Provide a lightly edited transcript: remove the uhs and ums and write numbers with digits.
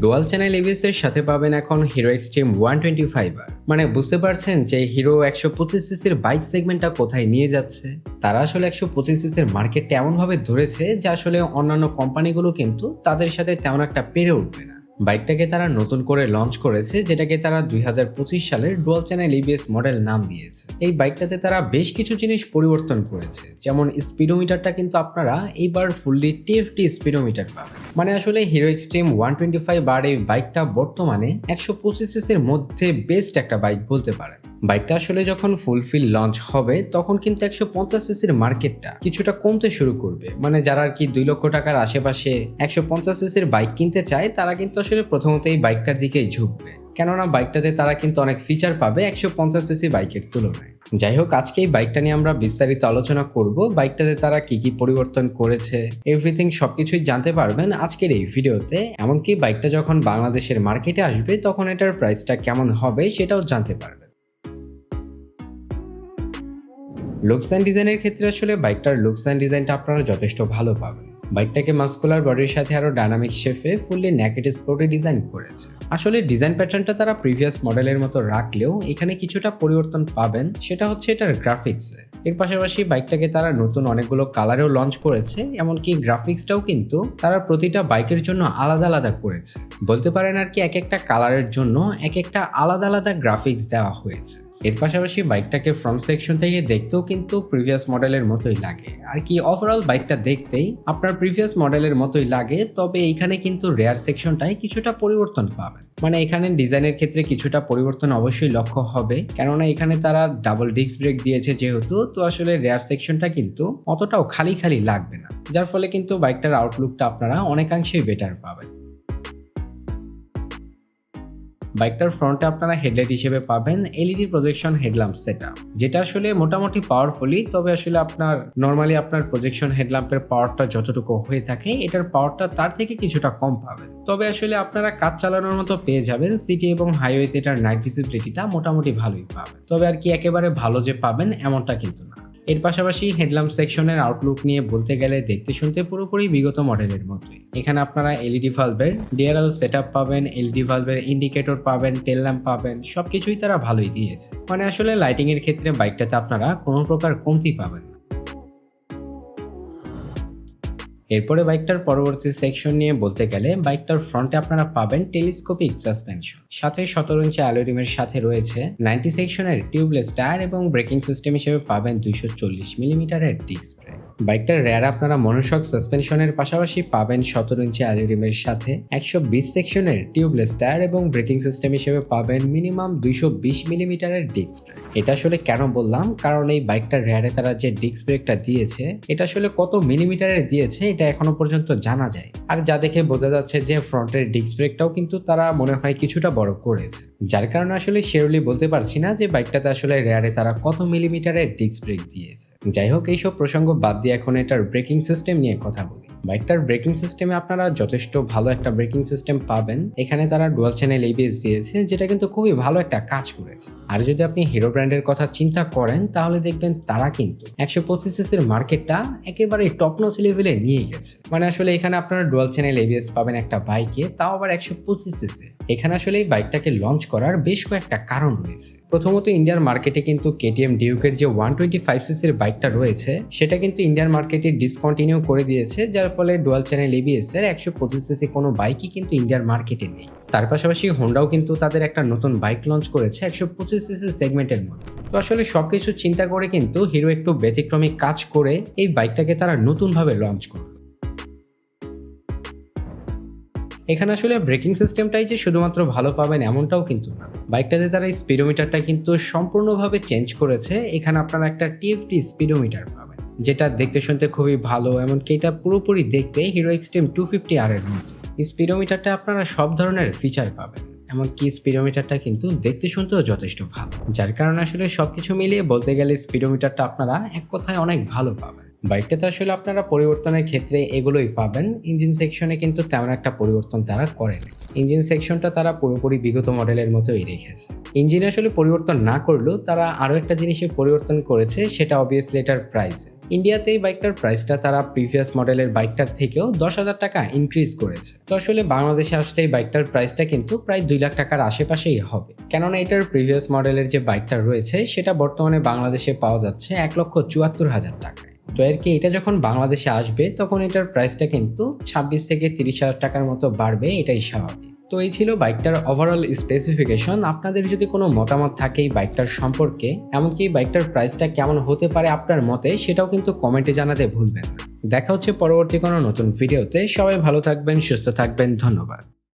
Dual channel ABS এর সাথে পাবেন এখন হিরো এক্সট্রিম 125R। মানে বুঝতে পারছেন যে হিরো 125 সিসির বাইক সেগমেন্টটা কোথায় নিয়ে যাচ্ছে। তারা আসলে 125 সিসির মার্কেটটা এমনভাবে ধরেছে যে আসলে অন্যান্য কোম্পানিগুলো কিন্তু তাদের সাথে তেমন একটা পেরে উঠবে না। বাইকটাকে তারা নতুন করে লঞ্চ করেছে, যেটাকে তারা 2025 সালের ডুয়াল চ্যানেল এবিএস মডেল নাম দিয়েছে। এই বাইকটাতে তারা বেশ কিছু জিনিস পরিবর্তন করেছে, যেমন স্পিডোমিটারটা কিন্তু আপনারা এইবার ফুললি টিএফটি স্পিডোমিটার পাবেন। মানে আসলে হিরো এক্সট্রিম 125R এই বাইকটা বর্তমানে 125 সিসির মধ্যে বেস্ট একটা বাইক বলতে পারেন। বাইকটা আসলে যখন ফুলফিল লঞ্চ হবে তখন কিন্তু 150 সিসির মার্কেটটা কিছুটা কমতে শুরু করবে। মানে যারা আর কি 2 লক্ষ টাকার আশেপাশে 150 সিসির বাইক কিনতে চায় তারা কিন্তু আসলে প্রথমত এই বাইকটার দিকেই ঝুঁকবে, কেননা বাইকটাতে তারা কিন্তু অনেক ফিচার পাবে 150 সিসি বাইকের তুলনায়। যাই হোক, আজকে এই বাইকটা নিয়ে আমরা বিস্তারিত আলোচনা করব। বাইকটাতে তারা কি কি পরিবর্তন করেছে, এভরিথিং সবকিছুই জানতে পারবেন আজকের এই ভিডিওতে। এমনকি বাইকটা যখন বাংলাদেশের মার্কেটে আসবে তখন এটার প্রাইসটা কেমন হবে সেটাও জানতে পারবেন। লুকস অ্যান্ড ডিজাইনের ক্ষেত্রে আসলে বাইকটার লুকস অ্যান্ড ডিজাইনটা আপনারা যথেষ্ট ভালো পাবেন। বাইকটাকে মাস্কুলার বডির সাথে আরো ডায়নামিক শেপে ফুললি নেকেড স্পোর্টে ডিজাইন করেছে। আসলে ডিজাইন প্যাটার্নটা তারা প্রিভিয়াস মডেলের মতো রাখলেও এখানে কিছুটা পরিবর্তন পাবেন, সেটা হচ্ছে এটার গ্রাফিক্সে। এর পাশাপাশি বাইকটাকে তারা নতুন অনেকগুলো কালারেও লঞ্চ করেছে, এমনকি গ্রাফিক্সটাও কিন্তু তারা প্রতিটা বাইকের জন্য আলাদা আলাদা করেছে। বলতে পারেন আর কি এক একটা কালারের জন্য এক একটা আলাদা আলাদা গ্রাফিক্স দেওয়া হয়েছে। এর পাশাপাশি বাইকটাকে ফ্রন্ট সেকশন থেকে দেখতেও কিন্তু প্রিভিয়াস মডেলের মতোই লাগে আর কি। ওভারঅল বাইকটা দেখতেই আপনার প্রিভিয়াস মডেলের মতোই লাগে, তবে এইখানে কিন্তু রেয়ার সেকশনটাই কিছুটা পরিবর্তন পাবেন। মানে এখানে ডিজাইনের ক্ষেত্রে কিছুটা পরিবর্তন অবশ্যই লক্ষ্য হবে, কেননা এখানে তারা ডাবল ডিস্ক ব্রেক দিয়েছে যেহেতু, তো আসলে রেয়ার সেকশনটা কিন্তু অতটাও খালি খালি লাগবে না, যার ফলে কিন্তু বাইকটার আউটলুকটা আপনারা অনেকাংশেই বেটার পাবেন। বাইকটার ফ্রন্টে আপনারা হেডলাইট হিসেবে পাবেন এলইডি প্রজেকশন হেডল্যাম্প সেটআপ, যেটা আসলে মোটামুটি পাওয়ারফুলি। তবে আসলে আপনার নর্মালি আপনার প্রজেকশন হেডল্যাম্পের পাওয়ারটা যতটুকু হয়ে থাকে এটার পাওয়ারটা তার থেকে কিছুটা কম পাবেন। তবে আসলে আপনারা কাজ চালানোর মতো পেয়ে যাবেন। সিটি এবং হাইওয়েতে এটার নাইট ভিজিবিলিটিটা মোটামুটি ভালোই পাবেন, তবে আর কি একেবারে ভালো যে পাবেন এমনটা কিন্তু না। এর পাশাপাশি হেডল্যাম্প সেকশনের আউটলুক নিয়ে বলতে গেলে দেখতে শুনতে পুরোপুরি বিগত মডেলের মতোই। এখানে আপনারা এলইডি ভালভের ডিআরএল সেটআপ পাবেন, এলইডি ভালভের ইন্ডিকেটর পাবেন, টেল ল্যাম্প পাবেন, সবকিছুই তারা ভালোই দিয়েছে। মানে আসলে লাইটিং এর ক্ষেত্রে বাইকটাতে আপনারা কোনো প্রকার কমতি পাবেন। এরপরে বাইকটার পরবর্তী সেকশন নিয়ে বলতে গেলে বাইকটার ফ্রন্টে আপনারা পাবেন টেলিস্কোপিক সাসপেনশন, সাথে 17 ইঞ্চি অ্যালয় রিমের সাথে রয়েছে 90 সেকশনের টিউবলেস টায়ার এবং ব্রেকিং সিস্টেম হিসেবে পাবেন 240 মিলিমিটারের ডিস্ক ব্রেক। বাইকটার রেয়ার আপনারা মনোশক সাসপেনশনের পাশাপাশি পাবেন 17 ইঞ্চি অ্যালয় রিমের সাথে 120 সেকশনের টিউবলেস টায়ার এবং ব্রেকিং সিস্টেম হিসেবে পাবেন মিনিমাম 220 মিলিমিটারের ডিস্ক ব্রেক। এটা আসলে কেন বললাম, কারণ এই বাইকটার রেয়ারে তারা যে ডিস্ক ব্রেকটা দিয়েছে এটা আসলে কত মিলিমিটারের দিয়েছে এটা এখনো পর্যন্ত জানা যায়। আর যা দেখে বোঝা যাচ্ছে যে ফ্রন্টের ডিস্ক ব্রেকটাও কিন্তু তারা মনে হয় কিছুটা বড় করেছে, যার কারণে আসলে শিওরলি বলতে পারছি না যে বাইকটাতে আসলে রেয়ারে তারা কত মিলিমিটারের ডিস্ক ব্রেক দিয়েছে। যাই হোক, এইসব প্রসঙ্গ বাদ দিয়ে এখন এটার ব্রেকিং সিস্টেম নিয়ে কথা বলি। বাইকটার ব্রেকিং সিস্টেমে আপনারা যথেষ্ট ভালো একটা ব্রেকিং সিস্টেম পাবেন। এখানে তারা ডুয়াল চ্যানেল এবিএস দিয়েছে, যেটা কিন্তু খুবই ভালো একটা কাজ করেছে। আর যদি আপনি হিরো ব্র্যান্ডের কথা চিন্তা করেন তাহলে দেখবেন তারা কিন্তু 125 সিসির মার্কেটটা একেবারে টপ নচ লেভেলে নিয়ে গেছে। মানে আসলে এখানে আপনারা ডুয়াল চ্যানেল এবিএস পাবেন একটা বাইকে, তাও আবার 125 সিসি। এখানে আসলে এই বাইকটাকে লঞ্চ করার বেশ কয়েকটা কারণ রয়েছে। প্রথমত ইন্ডিয়ার মার্কেটে কিন্তু কেটিএম ডিউকের যে 125 সিসির বাইকটা রয়েছে সেটা কিন্তু ইন্ডিয়ান মার্কেটে ডিসকন্টিনিউ করে দিয়েছে, যার ফলে ডুয়াল চ্যানেল এবিএস এর 125 সিসি কোনো বাইকই কিন্তু ইন্ডিয়ার মার্কেটে নেই। তার পাশাপাশি হোন্ডাও কিন্তু তাদের একটা নতুন বাইক লঞ্চ করেছে 125 সিসি সেগমেন্টের মধ্যে। তো আসলে সবকিছু চিন্তা করে কিন্তু হিরো একটু ব্যতিক্রমী কাজ করে এই বাইকটাকে তারা নতুনভাবে লঞ্চ করলো। এখানে আসলে ব্রেকিং সিস্টেমটাই যে শুধুমাত্র ভালো পাবেন এমনটাও কিন্তু না। বাইকটাতে তারা স্পিডোমিটারটা কিন্তু সম্পূর্ণভাবে চেঞ্জ করেছে। এখানে আপনারা একটা টিএফটি স্পিডোমিটার পাবেন, যেটা দেখতে শুনতে খুবই ভালো, এমনকি এটা পুরোপুরি দেখতে হিরো এক্সট্রিম 250R এর মতো। স্পিডোমিটারটা আপনারা সব ধরনের ফিচার পাবেন, এমনকি স্পিডোমিটারটা কিন্তু দেখতে শুনতেও যথেষ্ট ভালো, যার কারণে আসলে সবকিছু মিলিয়ে বলতে গেলে স্পিডোমিটারটা আপনারা এক কথায় অনেক ভালো পাবেন। বাইকটাতে আসলে আপনারা পরিবর্তনের ক্ষেত্রে এগুলোই পাবেন। ইঞ্জিন সেকশনে কিন্তু তেমন একটা পরিবর্তন তারা করেনি। ইঞ্জিন সেকশনটা তারা পুরোপুরি বিগত মডেলের মতোই রেখেছে। ইঞ্জিনে আসলে পরিবর্তন না করলেও তারা আরও একটা জিনিসে পরিবর্তন করেছে, সেটা অবভিয়াসলি এটার প্রাইসে। ইন্ডিয়াতে এই বাইকটার প্রাইসটা তারা প্রিভিয়াস মডেলের বাইকটার থেকেও 10,000 টাকা ইনক্রিজ করেছে। তো আসলে বাংলাদেশে আসলে এই বাইকটার প্রাইসটা কিন্তু প্রায় 2 লাখ টাকার আশেপাশেই হবে, কেননা এটার প্রিভিয়াস মডেলের যে বাইকটা রয়েছে সেটা বর্তমানে বাংলাদেশে পাওয়া যাচ্ছে 1,74,000 টাকায়। তো আর কি এটা যখন বাংলাদেশে আসবে তখন এটার প্রাইসটা কিন্তু 26 থেকে 30,000 টাকার মতো বাড়বে, এটাই স্বাভাবিক। তো এই ছিল বাইকটার ওভারঅল স্পেসিফিকেশন। আপনাদের যদি কোনো মতামত থাকে এই বাইকটার সম্পর্কে, এমনকি এই বাইকটার প্রাইসটা কেমন হতে পারে আপনার মতে, সেটাও কিন্তু কমেন্টে জানাতে ভুলবেন না। দেখা হচ্ছে পরবর্তী কোনো নতুন ভিডিওতে। সবাই ভালো থাকবেন, সুস্থ থাকবেন, ধন্যবাদ।